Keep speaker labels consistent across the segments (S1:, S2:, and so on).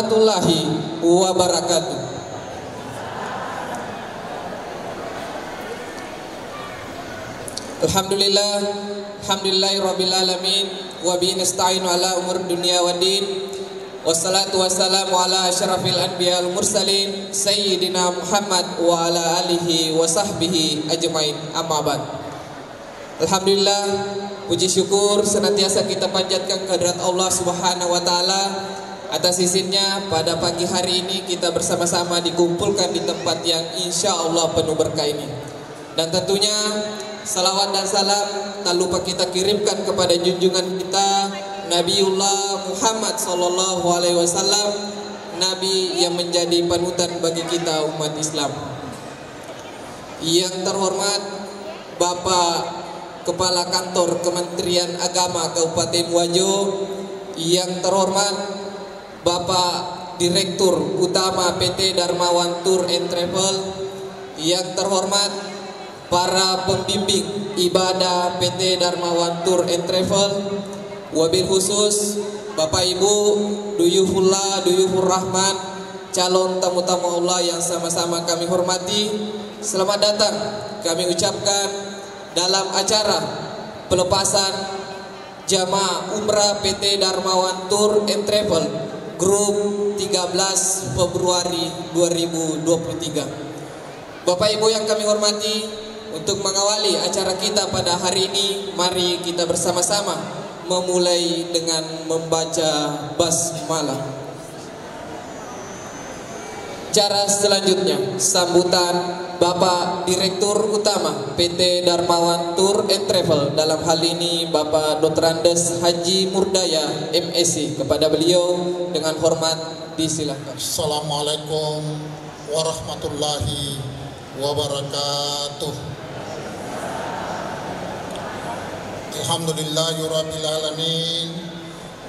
S1: warahmatullahi wabarakatuh. Alhamdulillah, alhamdulillahirabbil alamin, wa bihi nasta'inu ala umur dunya waddin. Wassalatu wassalamu ala asyrafil anbiya wal mursalin sayyidina Muhammad wa ala alihi wa sahbihi ajmain. Amma ba'd. Alhamdulillah, puji syukur senantiasa kita panjatkan kehadirat Allah Subhanahu wa taala atas izinnya pada pagi hari ini kita bersama-sama dikumpulkan di tempat yang insya Allah penuh berkah ini. Dan tentunya salawat dan salam tak lupa kita kirimkan kepada junjungan kita Nabiullah Muhammad sallallahu alaihi wasallam, nabi yang menjadi panutan bagi kita umat Islam. Yang terhormat Bapak Kepala Kantor Kementerian Agama Kabupaten Wajo, yang terhormat Bapak Direktur Utama PT Darmawan Tour and Travel, yang terhormat para pembimbing ibadah PT Darmawan Tour and Travel, wabil khusus Bapak Ibu Duyuhullah, Duyuhur Rahman, calon tamu-tamu Allah yang sama-sama kami hormati, selamat datang kami ucapkan dalam acara pelepasan jamaah umrah PT Darmawan Tour and Travel Grup 13 Februari 2023. Bapak Ibu yang kami hormati, untuk mengawali acara kita pada hari ini, mari kita bersama-sama memulai dengan membaca basmalah. Cara selanjutnya, sambutan Bapak Direktur Utama PT Darmawan Tour and Travel, dalam hal ini Bapak Dr. Andes Haji Murdaya MSc, kepada beliau dengan hormat disilakan.
S2: Assalamualaikum warahmatullahi wabarakatuh. Alhamdulillahirabbil alamin,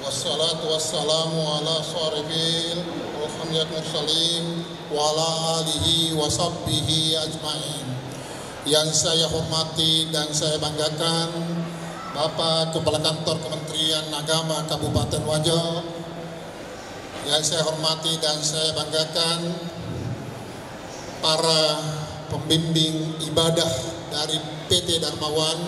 S2: wassalatu wassalamu ala syarifil Muhammad mursalin wa ala alihi wa sahbihi ajmain. Yang saya hormati dan saya banggakan Bapak Kepala Kantor Kementerian Agama Kabupaten Wajo. Yang saya hormati dan saya banggakan para pembimbing ibadah dari PT Darmawan,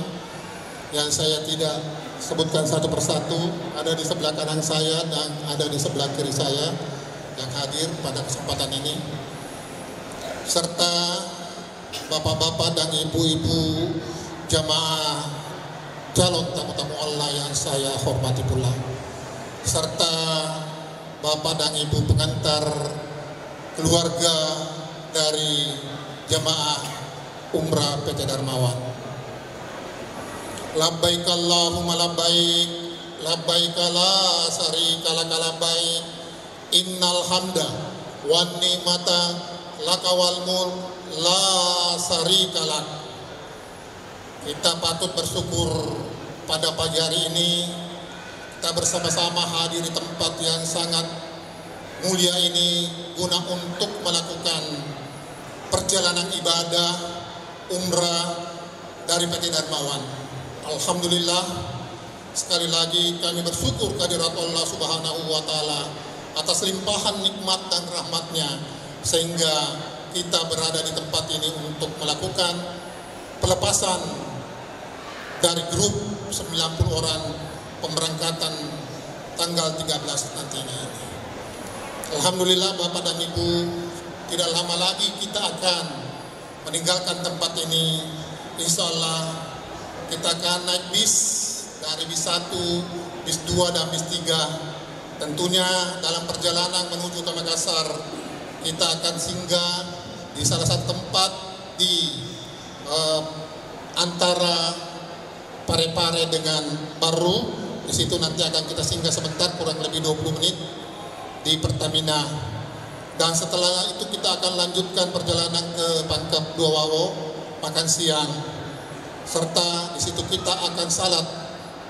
S2: yang saya tidak sebutkan satu persatu, ada di sebelah kanan saya dan ada di sebelah kiri saya yang hadir pada kesempatan ini, serta bapak-bapak dan ibu-ibu jamaah calon tamu-tamu Allah yang saya hormati pula, serta bapak dan ibu pengantar keluarga dari jamaah umrah PT Darmawan. Labbaik Allahumma labbaik, labbaik la syarika laka labbaik, innal hamda wan ni'mata laka wal mulk la syarika lak. Kita patut bersyukur pada pagi hari ini kita bersama-sama hadir di tempat yang sangat mulia ini guna untuk melakukan perjalanan ibadah umrah dari PT Darmawan. Alhamdulillah, sekali lagi kami bersyukur kehadirat Allah Subhanahu wa taala atas limpahan nikmat dan rahmatnya sehingga kita berada di tempat ini untuk melakukan pelepasan dari grup 90 orang pemberangkatan tanggal 13 nantinya. Alhamdulillah Bapak dan Ibu, tidak lama lagi kita akan meninggalkan tempat ini. Insya Allah kita akan naik bis dari bis 1, bis 2 dan bis 3. Tentunya dalam perjalanan menuju ke Makassar kita akan singgah di salah satu tempat di antara Parepare dengan Baru. Di situ nanti akan kita singgah sebentar, kurang lebih 20 menit, di Pertamina Dan setelah itu kita akan lanjutkan perjalanan ke Pangkep Dua Wawo, makan siang, serta di situ kita akan salat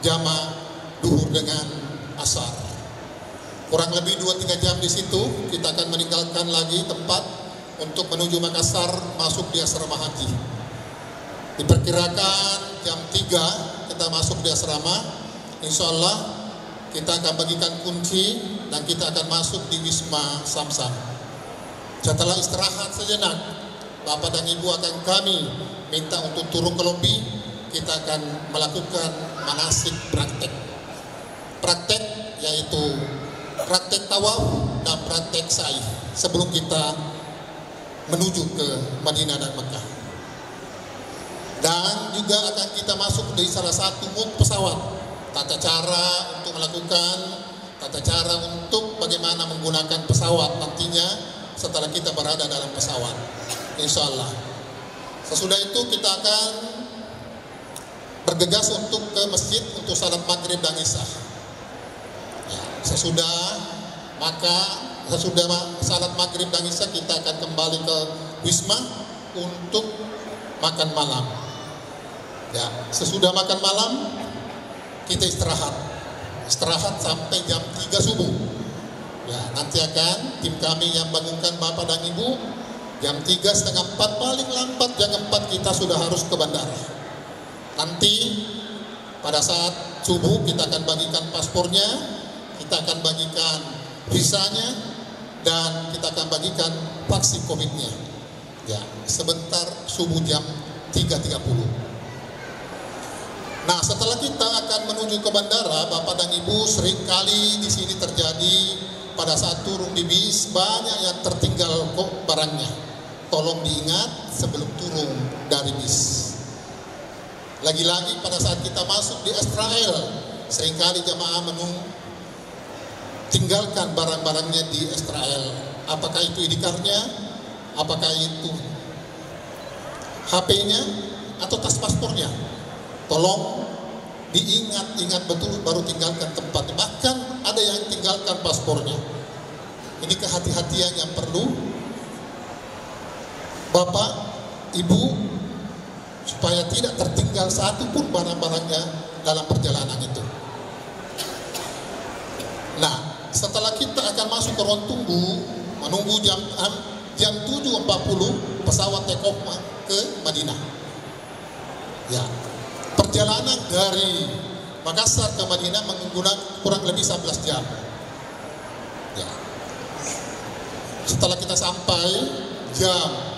S2: jamaah duhur dengan asar. Kurang lebih 2-3 jam di situ kita akan meninggalkan lagi tempat untuk menuju Makassar, masuk di asrama haji. Diperkirakan jam 3 kita masuk di asrama. Insya Allah kita akan bagikan kunci dan kita akan masuk di Wisma Samsam. Setelah istirahat sejenak, Bapak dan Ibu akan kami minta untuk turun ke lobi. Kita akan melakukan manasik praktek. Praktek yaitu praktek tawaf dan praktek sa'i sebelum kita menuju ke Madinah dan Mekah. Dan juga akan kita masuk di salah satu mode pesawat, tata cara untuk melakukan, tata cara untuk bagaimana menggunakan pesawat nantinya setelah kita berada dalam pesawat, insya Allah. Sesudah itu kita akan bergegas untuk ke masjid untuk salat maghrib dan isya. Ya, sesudah salat maghrib dan isya kita akan kembali ke Wisma untuk makan malam. Ya, sesudah makan malam kita istirahat sampai jam 3 subuh. Ya, nanti akan tim kami yang bangunkan Bapak dan Ibu jam 3:30 paling lambat jam 4 kita sudah harus ke bandara. Nanti pada saat subuh kita akan bagikan paspornya, kita akan bagikan visanya, dan kita akan bagikan vaksin COVID-nya. Ya, sebentar subuh jam 3.30. Nah, setelah kita akan menuju ke bandara, Bapak dan Ibu, seringkali di sini terjadi pada saat turun di bis banyak yang tertinggal kok barangnya. Tolong diingat sebelum turun dari bis. Lagi-lagi pada saat kita masuk di Israel, seringkali jamaah tinggalkan barang-barangnya di Israel. Apakah itu ID-card-nya, apakah itu HP-nya, atau tas paspornya. Tolong diingat betul baru tinggalkan tempat. Bahkan ada yang tinggalkan paspornya. Ini kehati-hatian yang perlu Bapak, Ibu, supaya tidak tertinggal satu pun barang-barangnya dalam perjalanan itu. Nah, setelah kita akan masuk ke ruang tunggu, menunggu jam 7.40 pesawat take off ke Madinah. Ya, perjalanan dari Makassar ke Madinah menggunakan kurang lebih 11 jam. Ya. Setelah kita sampai jam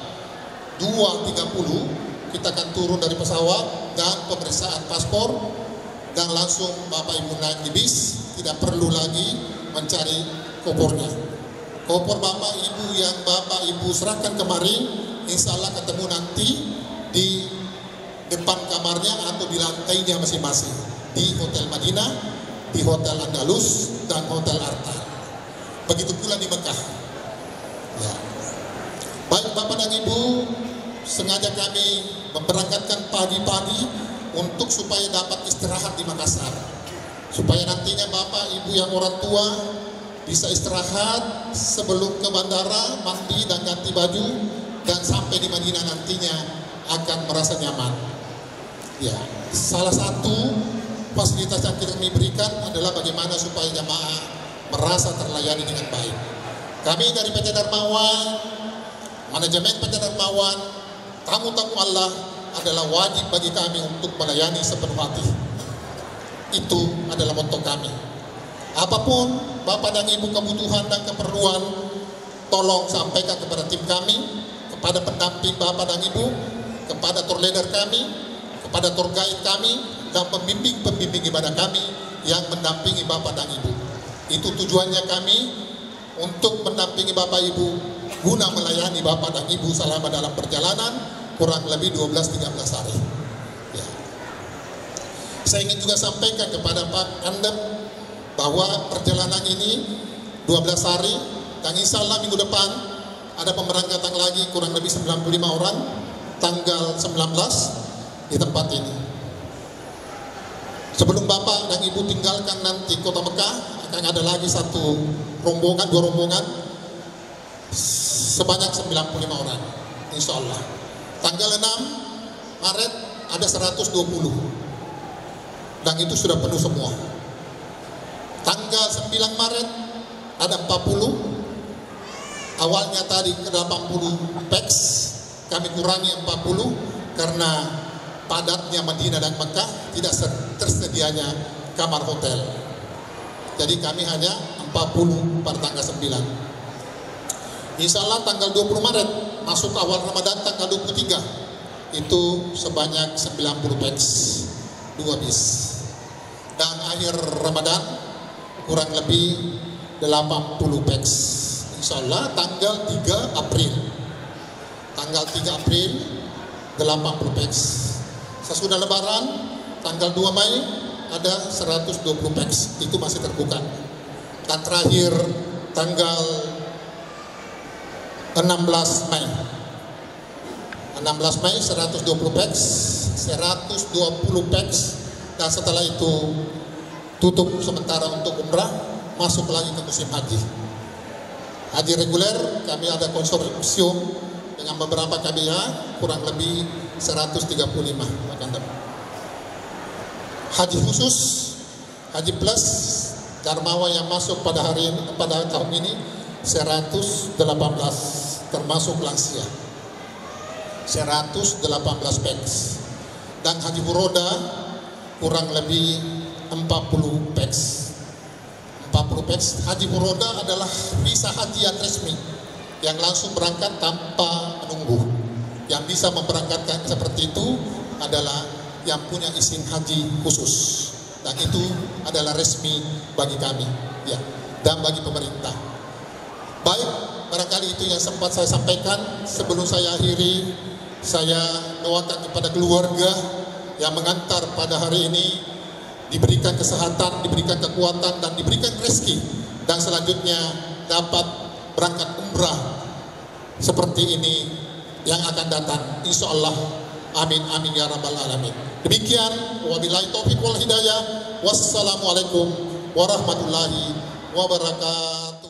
S2: 2.30 kita akan turun dari pesawat dan pemeriksaan paspor, dan langsung Bapak Ibu naik di bis, tidak perlu lagi mencari kopornya. Kopor Bapak Ibu yang Bapak Ibu serahkan kemarin, insya Allah ketemu nanti di depan kamarnya atau di lantainya masing-masing, di Hotel Madinah, di Hotel Andalus, dan Hotel Arta. Begitu pula di Mekah. Ya. Baik Bapak dan Ibu, sengaja kami memberangkatkan pagi-pagi untuk supaya dapat istirahat di Makassar, supaya nantinya Bapak Ibu yang orang tua bisa istirahat sebelum ke bandara, mandi dan ganti baju, dan sampai di Madinah nantinya akan merasa nyaman. Ya, salah satu fasilitas yang kami berikan adalah bagaimana supaya jamaah merasa terlayani dengan baik. Kami dari PT Darmawan, manajemen PT Darmawan, tamu-tamu Allah adalah wajib bagi kami untuk melayani sepenuh hati. Itu adalah motto kami. Apapun Bapak dan Ibu kebutuhan dan keperluan, tolong sampaikan kepada tim kami, kepada pendamping Bapak dan Ibu, kepada tour leader kami, kepada tour guide kami, dan pembimbing ibadah kami yang mendampingi Bapak dan Ibu. Itu tujuannya kami untuk mendampingi Bapak Ibu guna melayani Bapak dan Ibu selama dalam perjalanan kurang lebih 12-13 hari. Ya. Saya ingin juga sampaikan kepada Pak Kandem bahwa perjalanan ini 12 hari, dan insya Allah minggu depan ada pemberangkatan lagi kurang lebih 95 orang tanggal 19 di tempat ini. Sebelum Bapak dan Ibu tinggalkan nanti kota Mekah, akan ada lagi satu rombongan, 2 rombongan sebanyak 95 orang, insya Allah. Tanggal 6 Maret ada 120, dan itu sudah penuh semua. Tanggal 9 Maret ada 40, awalnya tadi ke 80 PEX, kami kurangi 40 karena padatnya Madinah dan Mekah, tidak tersedianya kamar hotel. Jadi kami hanya 40 pada tanggal 9. Insya Allah tanggal 20 Maret masuk awal Ramadan tanggal 23 itu sebanyak 90 PEX 2 bis, dan akhir Ramadan kurang lebih 80 PEX. Insya Allah tanggal 3 April 80 PEX. Sesudah Lebaran tanggal 2 Mei ada 120 PEX, itu masih terbuka. Dan terakhir tanggal 16 Mei 120 PEX, 120 PEX, dan setelah itu tutup sementara untuk umrah, masuk lagi ke musim haji. Haji reguler kami ada konsorsium dengan beberapa KBH, kurang lebih 135 akan dapat. Haji khusus, haji plus Darmawa yang masuk pada tahun ini 118, termasuk lansia, 118 PEX. Dan haji furoda kurang lebih 40 PEX. 40 PEX. Haji furoda adalah visa haji yang resmi, yang langsung berangkat tanpa menunggu. Yang bisa memberangkatkan seperti itu adalah yang punya izin haji khusus, dan itu adalah resmi bagi kami, ya, dan bagi pemerintah. Baik, barangkali itu yang sempat saya sampaikan. Sebelum saya akhiri, saya doakan kepada keluarga yang mengantar pada hari ini, diberikan kesehatan, diberikan kekuatan, dan diberikan rezeki, dan selanjutnya dapat berangkat umrah seperti ini yang akan datang, insya Allah. Amin amin ya rabbal alamin. Demikian, wabillahi taufiq wal hidayah. Wassalamualaikum warahmatullahi wabarakatuh.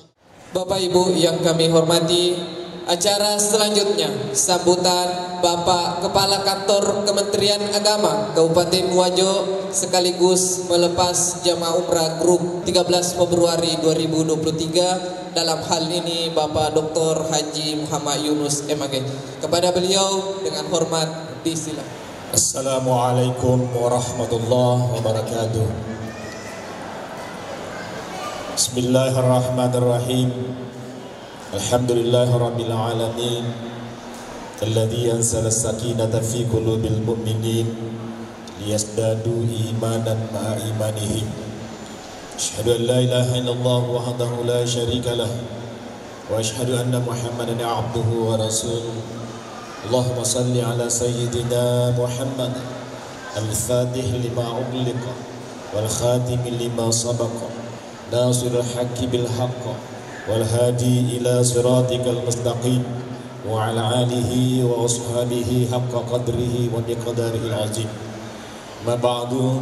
S1: Bapak Ibu yang kami hormati, acara selanjutnya sambutan Bapak Kepala Kantor Kementerian Agama Kabupaten Wajo sekaligus melepas jamaah umrah grup 13 Februari 2023. Dalam hal ini Bapak Dr. Haji Muhammad Yunus MAG. Kepada beliau dengan hormat disilakan.
S3: Assalamualaikum warahmatullahi wabarakatuh. Bismillahirrahmanirrahim. Alhamdulillahirabbil alamin. Alladzi anzala as-sakinata fi qulubil mu'minin liyazdadu imanan ma'a imanihim. Asyhadu an la ilaha illallah wahdahu la syarika lah wa asyhadu anna Muhammadan abduhu wa rasuluh. Allahumma salli ala sayyidina Muhammad al-fatih lima ughliqa wal khatim lima sabaqa nasirul haqqi bil haqq wal hadi ila siratikal mustaqim wa ala alihi wa ashabihi haqqa qadrihi wa miqdarihil azim. Ma ba'du.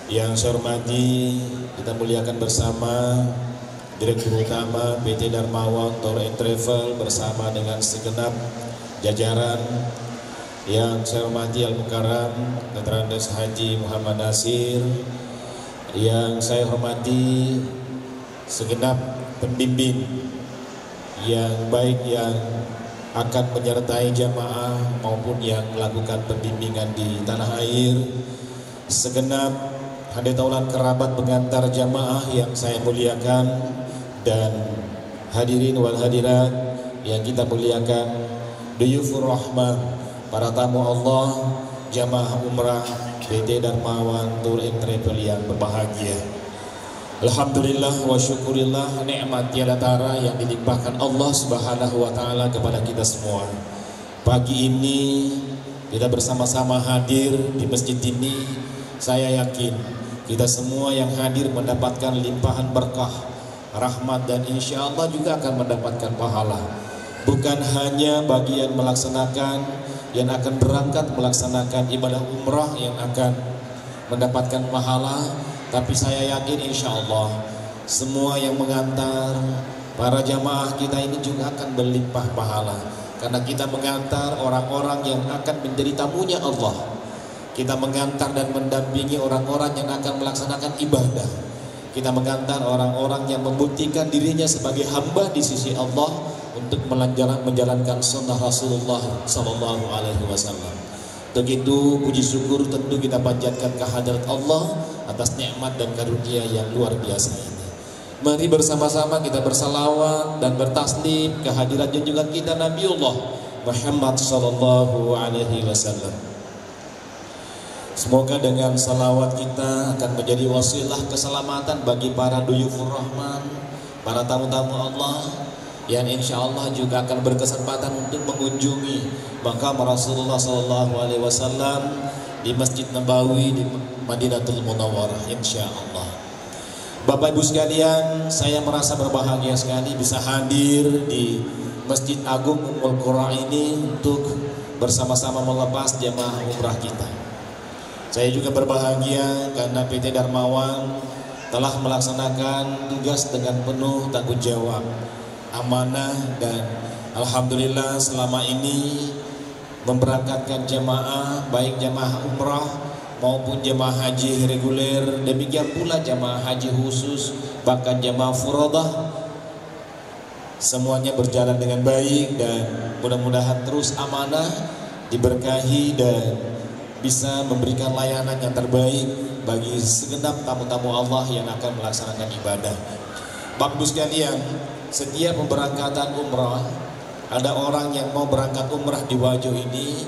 S3: Yang saya hormati, kita muliakan bersama Direktur Utama PT Darmawan Tour and Travel bersama dengan segenap jajaran. Yang saya hormati Al-Mukarram Dr. Haji Muhammad Nasir. Yang saya hormati segenap pembimbing yang baik yang akan menyertai jamaah maupun yang melakukan pembimbingan di tanah air, segenap hadirin kerabat pengantar jamaah yang saya muliakan, dan hadirin wal hadirat yang kita muliakan, duyufur rahmah, para tamu Allah, jamaah umrah PT Darmawan Tour and Travel yang berbahagia. Alhamdulillah wa syukurillah, nikmat tiada tara yang dilimpahkan Allah Subhanahu wa taala kepada kita semua. Pagi ini kita bersama-sama hadir di masjid ini. Saya yakin kita semua yang hadir mendapatkan limpahan berkah, rahmat, dan insya Allah juga akan mendapatkan pahala. Bukan hanya bagi yang melaksanakan, yang akan berangkat melaksanakan ibadah umrah yang akan mendapatkan pahala, tapi saya yakin insya Allah semua yang mengantar, para jamaah kita ini juga akan berlimpah pahala, karena kita mengantar orang-orang yang akan menjadi tamunya Allah. Kita mengantar dan mendampingi orang-orang yang akan melaksanakan ibadah. Kita mengantar orang-orang yang membuktikan dirinya sebagai hamba di sisi Allah untuk menjalankan sunnah Rasulullah Sallallahu Alaihi Wasallam. Untuk itu puji syukur tentu kita panjatkan kehadirat Allah atas nikmat dan karunia yang luar biasa ini. Mari bersama-sama kita bersalawat dan bertaslim kehadirat junjungan kita Nabiullah Muhammad Sallallahu Alaihi Wasallam. Semoga dengan salawat kita akan menjadi wasilah keselamatan bagi para duyufur rahman, para tamu-tamu Allah yang insya Allah juga akan berkesempatan untuk mengunjungi makam Rasulullah SAW di Masjid Nabawi di Madinatul Munawwarah insya Allah. Bapak Ibu sekalian, saya merasa berbahagia sekali bisa hadir di Masjid Agung Ummul Qura ini untuk bersama-sama melepas jamaah umrah kita. Saya juga berbahagia karena PT Darmawan telah melaksanakan tugas dengan penuh tanggung jawab, amanah, dan alhamdulillah selama ini memberangkatkan jamaah, baik jamaah umrah maupun jamaah haji reguler, demikian pula jamaah haji khusus, bahkan jamaah furodah, semuanya berjalan dengan baik dan mudah-mudahan terus amanah, diberkahi dan bisa memberikan layanan yang terbaik bagi segenap tamu-tamu Allah yang akan melaksanakan ibadah. Bapak Ibu sekalian, setiap pemberangkatan umrah, ada orang yang mau berangkat umrah di Wajo ini,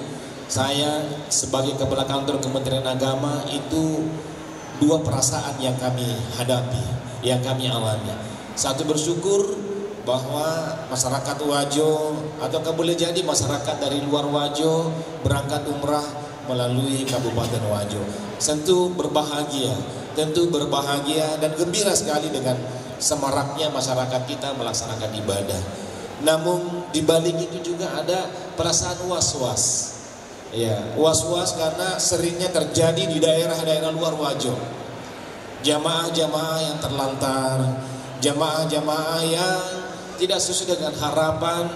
S3: saya sebagai Kepala Kantor Kementerian Agama itu dua perasaan yang kami hadapi, yang kami alami. Satu, bersyukur bahwa masyarakat Wajo atau boleh jadi masyarakat dari luar Wajo berangkat umrah melalui Kabupaten Wajo. Tentu berbahagia dan gembira sekali dengan semaraknya masyarakat kita melaksanakan ibadah. Namun di balik itu juga ada perasaan was-was. Ya, was-was karena seringnya terjadi di daerah-daerah luar Wajo. Jamaah-jamaah yang terlantar, jamaah-jamaah yang tidak sesuai dengan harapan,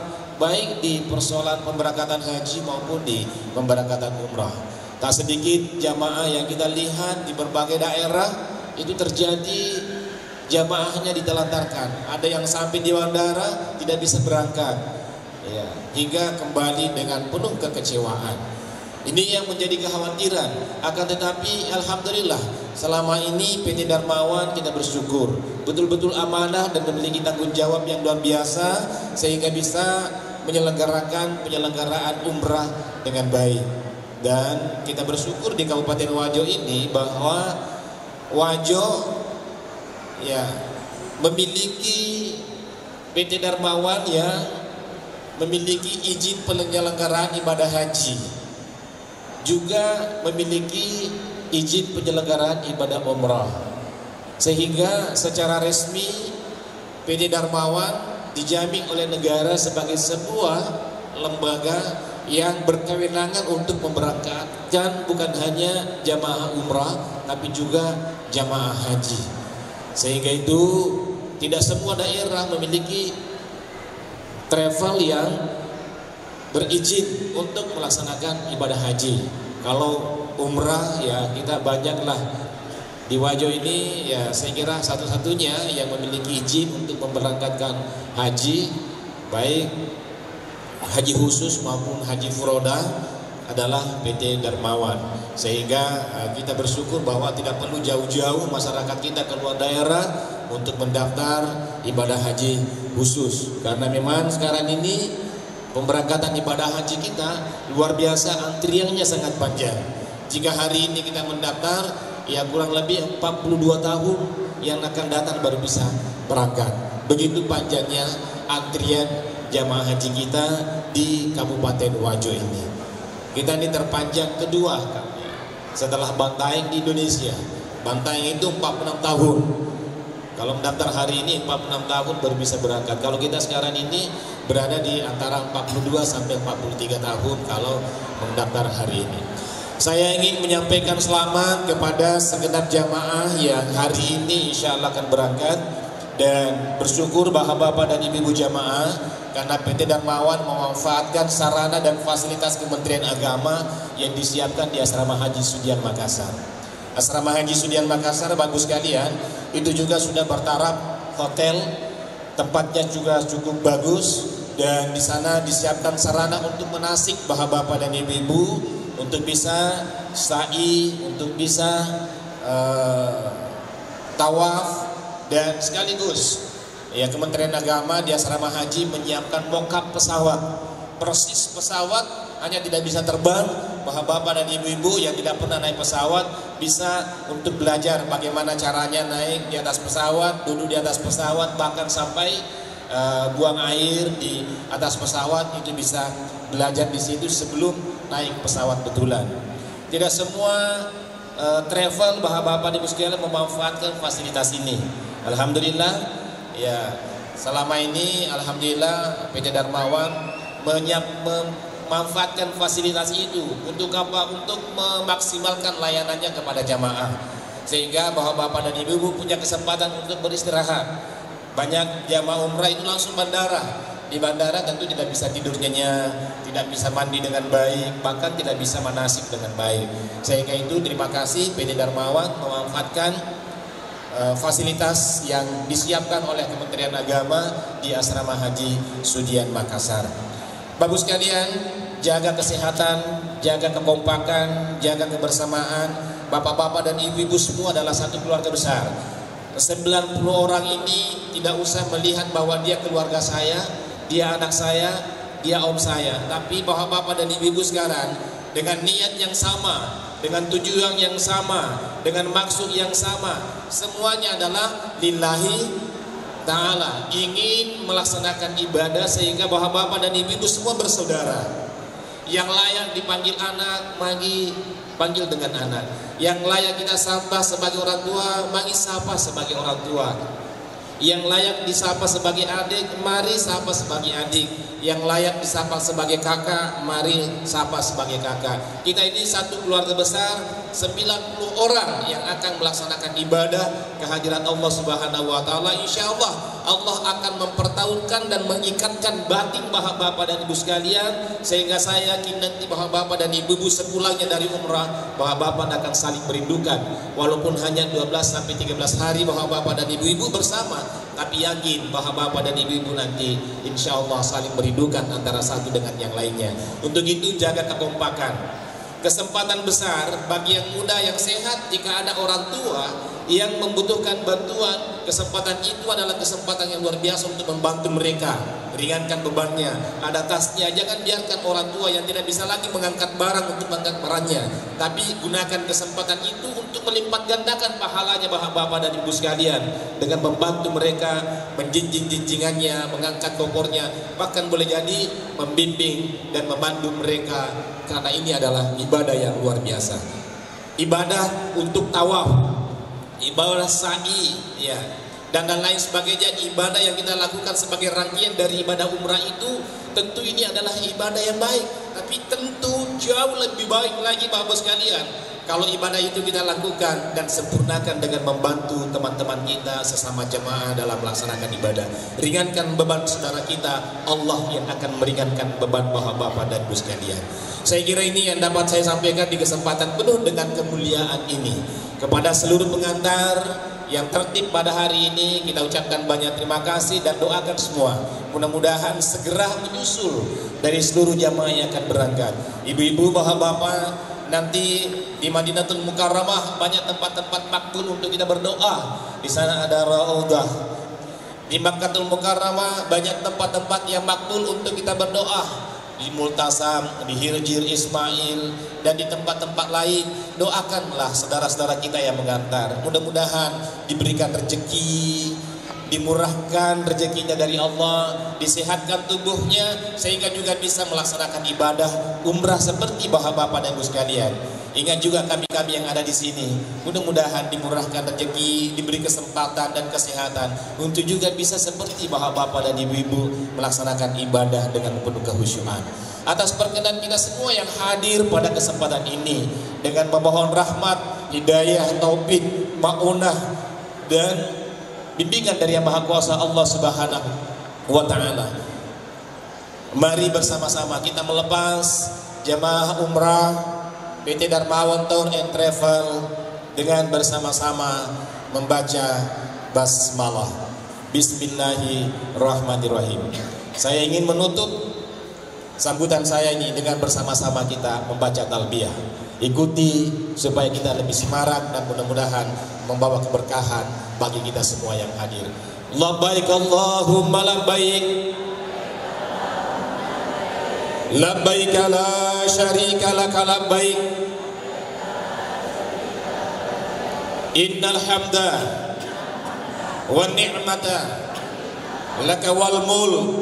S3: baik di persoalan pemberangkatan haji maupun di pemberangkatan umrah. Tak sedikit jamaah yang kita lihat di berbagai daerah itu terjadi jamaahnya ditelantarkan. Ada yang sampai di bandara tidak bisa berangkat, ya, hingga kembali dengan penuh kekecewaan. Ini yang menjadi kekhawatiran. Akan tetapi alhamdulillah selama ini PT Darmawan kita bersyukur betul-betul amanah dan memiliki tanggung jawab yang luar biasa sehingga bisa penyelenggaraan umrah dengan baik. Dan kita bersyukur di Kabupaten Wajo ini bahwa Wajo ya memiliki PT Darmawan yang memiliki izin penyelenggaraan ibadah haji, juga memiliki izin penyelenggaraan ibadah umrah, sehingga secara resmi PT Darmawan dijamin oleh negara sebagai sebuah lembaga yang berkewenangan untuk memberangkatkan bukan hanya jamaah umrah tapi juga jamaah haji. Sehingga itu tidak semua daerah memiliki travel yang berizin untuk melaksanakan ibadah haji. Kalau umrah ya kita banyaklah. Di Wajo ini ya saya kira satu-satunya yang memiliki izin untuk memberangkatkan haji, baik haji khusus maupun haji furoda adalah PT Darmawan. Sehingga kita bersyukur bahwa tidak perlu jauh-jauh masyarakat kita keluar daerah untuk mendaftar ibadah haji khusus. Karena memang sekarang ini pemberangkatan ibadah haji kita luar biasa, antriannya sangat panjang. Jika hari ini kita mendaftar, ya kurang lebih 42 tahun yang akan datang baru bisa berangkat. Begitu panjangnya antrian jamaah haji kita di Kabupaten Wajo ini. Kita ini terpanjang kedua setelah Bantaeng di Indonesia. Bantaeng itu 46 tahun. Kalau mendaftar hari ini 46 tahun baru bisa berangkat. Kalau kita sekarang ini berada di antara 42 sampai 43 tahun kalau mendaftar hari ini. Saya ingin menyampaikan selamat kepada segenap jamaah yang hari ini insya Allah akan berangkat dan bersyukur bapak-bapak dan ibu-ibu jamaah karena PT Darmawan memanfaatkan sarana dan fasilitas Kementerian Agama yang disiapkan di Asrama Haji Sudiang Makassar. Asrama Haji Sudiang Makassar bagus sekalian, itu juga sudah bertaraf hotel, tempatnya juga cukup bagus, dan di sana disiapkan sarana untuk menasik bapak-bapak dan ibu-ibu untuk bisa sa'i, untuk bisa tawaf, dan sekaligus ya Kementerian Agama di Asrama Haji menyiapkan mock-up pesawat, persis pesawat, hanya tidak bisa terbang. Bapak-bapak dan ibu-ibu yang tidak pernah naik pesawat bisa untuk belajar bagaimana caranya naik di atas pesawat, duduk di atas pesawat, bahkan sampai buang air di atas pesawat, itu bisa belajar di situ sebelum naik pesawat betulan. Tidak semua travel bapak-bapak dan ibu sekalian memanfaatkan fasilitas ini. Alhamdulillah ya, selama ini alhamdulillah PT Darmawan memanfaatkan fasilitas itu untuk apa? Untuk memaksimalkan layanannya kepada jamaah, sehingga bapak-bapak dan ibu-ibu punya kesempatan untuk beristirahat. Banyak jamaah umrah itu langsung bandara. Di bandara tentu tidak bisa tidur nyenyak, tidak bisa mandi dengan baik, bahkan tidak bisa manasik dengan baik. Sehingga itu terima kasih PT Darmawan memanfaatkan fasilitas yang disiapkan oleh Kementerian Agama di Asrama Haji Sudiang Makassar. Bagus sekalian, jaga kesehatan, jaga kekompakan, jaga kebersamaan. Bapak-bapak dan ibu-ibu semua adalah satu keluarga besar. 90 orang ini tidak usah melihat bahwa dia keluarga saya, dia anak saya, dia om saya, tapi bapak-bapak dan ibu-ibu sekarang dengan niat yang sama, dengan tujuan yang sama, dengan maksud yang sama, semuanya adalah lillahi ta'ala, ingin melaksanakan ibadah, sehingga bapak-bapak dan ibu-ibu semua bersaudara. Yang layak dipanggil anak, mari panggil dengan anak. Yang layak kita sapa sebagai orang tua, mari sapa sebagai orang tua. Yang layak disapa sebagai adik, mari sapa sebagai adik. Yang layak disapa sebagai kakak, mari sapa sebagai kakak. Kita ini satu keluarga besar, 90 orang yang akan melaksanakan ibadah kehadiran Allah Subhanahu wa taala. Insyaallah Allah akan mempertahankan dan mengikatkan batin bapak-bapak dan ibu sekalian, sehingga saya yakin nanti bapak-bapak dan ibu-ibu sepulangnya dari umrah, bapak-bapak akan saling merindukan. Walaupun hanya 12 sampai 13 hari bapak-bapak dan ibu-ibu bersama, tapi yakin bapak-bapak dan ibu-ibu nanti insyaallah saling merindukan antara satu dengan yang lainnya. Untuk itu jaga kekompakan. Kesempatan besar bagi yang muda yang sehat jika ada orang tua yang membutuhkan bantuan. Kesempatan itu adalah kesempatan yang luar biasa untuk membantu mereka, ringankan bebannya. Ada tasnya, jangan biarkan orang tua yang tidak bisa lagi mengangkat barang untuk mengangkat barangnya, tapi gunakan kesempatan itu untuk melipat gandakan pahalanya bapak-bapak dan ibu sekalian, dengan membantu mereka, menjinjing-jinjingannya, mengangkat kopornya, bahkan boleh jadi membimbing dan memandu mereka, karena ini adalah ibadah yang luar biasa. Ibadah untuk tawaf, ibadah sa'i, ya, dan lain sebagainya, ibadah yang kita lakukan sebagai rangkaian dari ibadah umrah itu, tentu ini adalah ibadah yang baik, tapi tentu jauh lebih baik lagi bapak sekalian kalau ibadah itu kita lakukan dan sempurnakan dengan membantu teman-teman kita sesama jemaah dalam melaksanakan ibadah. Ringankan beban saudara kita, Allah yang akan meringankan beban bapak-bapak dan ibu sekalian. Saya kira ini yang dapat saya sampaikan di kesempatan penuh dengan kemuliaan ini. Kepada seluruh pengantar yang tertib pada hari ini, kita ucapkan banyak terima kasih dan doakan semua. Mudah-mudahan segera menyusul dari seluruh jamaah yang akan berangkat. Ibu-ibu, bapak-bapak, nanti di Madinatul Mukarramah banyak tempat-tempat makbul untuk kita berdoa. Di sana ada Raudhah. Di Makkatul Mukarramah banyak tempat-tempat yang makbul untuk kita berdoa. Di Multasam, di Hirjir Ismail, dan di tempat-tempat lain. Doakanlah saudara-saudara kita yang mengantar. Mudah-mudahan diberikan rezeki, dimurahkan rezekinya dari Allah, disehatkan tubuhnya, sehingga juga bisa melaksanakan ibadah umrah seperti bapak-bapak dan ibu sekalian. Ingat juga kami-kami yang ada di sini, mudah-mudahan dimurahkan rezeki, diberi kesempatan dan kesehatan untuk juga bisa seperti bapak-bapak dan ibu-ibu melaksanakan ibadah dengan penuh kehusyuan. Atas perkenan kita semua yang hadir pada kesempatan ini, dengan memohon rahmat, hidayah, taufik, maunah, dan bimbingan dari Yang Maha Kuasa Allah Subhanahu wa Ta'ala. Mari bersama-sama kita melepas jamaah umrah PT Darmawan Tour and Travel dengan bersama-sama membaca basmalah. Bismillahirrahmanirrahim. Saya ingin menutup sambutan saya ini dengan bersama-sama kita membaca talbiyah. Ikuti supaya kita lebih semarak dan mudah-mudahan membawa keberkahan bagi kita semua yang hadir. Labbaik Allahumma labbaik, labbaik la syarika laka labbaik, innal hamda wa ni'mata laka wal mulk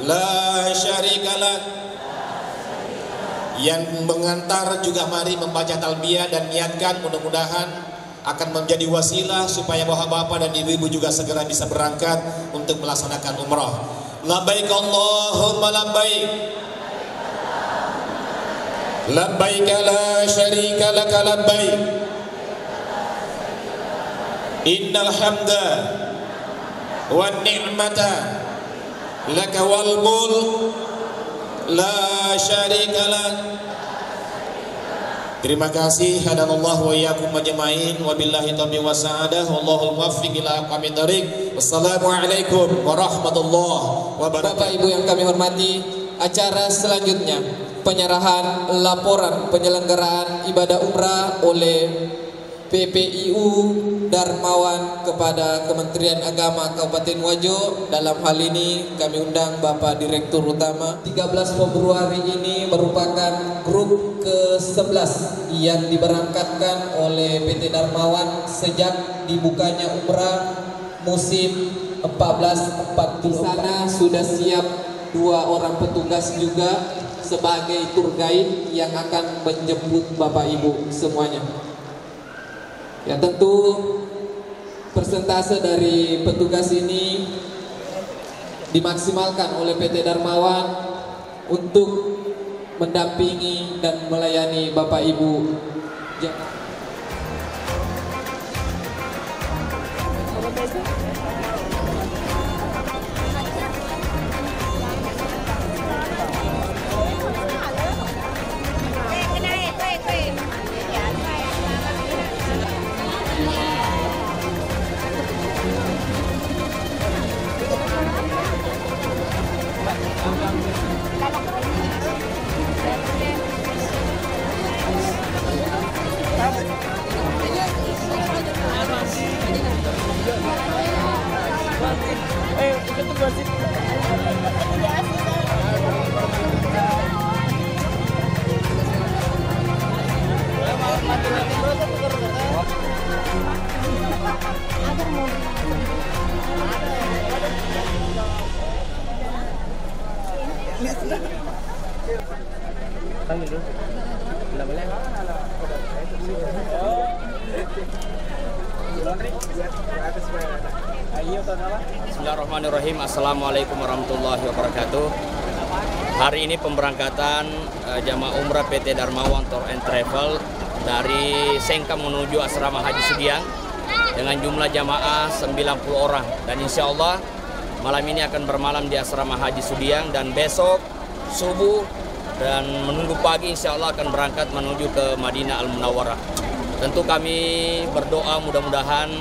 S3: la syarika lak. Yang mengantar juga mari membaca talbiyah dan niatkan mudah-mudahan akan menjadi wasilah supaya bapak-bapak dan ibu-ibu juga segera bisa berangkat untuk melaksanakan umrah. Labbaik Allahumma labbaik, labbaik la syarika laka labbaik, innal hamda wan ni'mata laka wal mulk la syarika lak. Terima kasih. Hadanallahu wa iyyakum majma'in. Wabillahi taufiq wassadah. Wallahul muwaffiq ila aqwamit thoriq. Wassalamualaikum warahmatullahi wabarakatuh.
S1: Bapak Ibu yang kami hormati, acara selanjutnya penyerahan laporan penyelenggaraan ibadah umrah oleh PPIU Darmawan kepada Kementerian Agama Kabupaten Wajo. Dalam hal ini kami undang Bapak Direktur Utama. 13 Februari ini merupakan grup ke-11 yang diberangkatkan oleh PT Darmawan sejak dibukanya umrah musim 14-40. Di sana sudah siap 2 orang petugas juga sebagai tour guide yang akan menjemput Bapak Ibu semuanya. Ya, tentu persentase dari petugas ini dimaksimalkan oleh PT Darmawan untuk mendampingi dan melayani Bapak Ibu jemaah.
S4: Bismillahirrahmanirrahim. Assalamualaikum warahmatullahi wabarakatuh. Hari ini pemberangkatan jamaah umrah PT Darmawan Tour and Travel dari Sengkang menuju Asrama Haji Sudiang dengan jumlah jamaah 90 orang, dan insya Allah malam ini akan bermalam di Asrama Haji Sudiang dan besok subuh dan menunggu pagi insya Allah akan berangkat menuju ke Madinah Al-Munawwarah. Tentu kami berdoa mudah-mudahan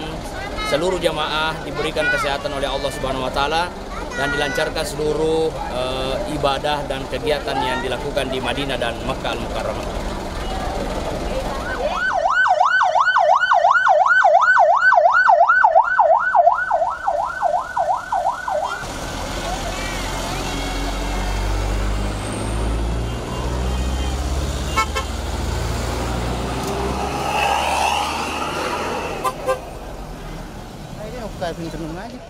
S4: seluruh jamaah diberikan kesehatan oleh Allah Subhanahu wa Ta'ala dan dilancarkan seluruh ibadah dan kegiatan yang dilakukan di Madinah dan Makkah Al-Mukarramah.
S5: Kayak pinter aja.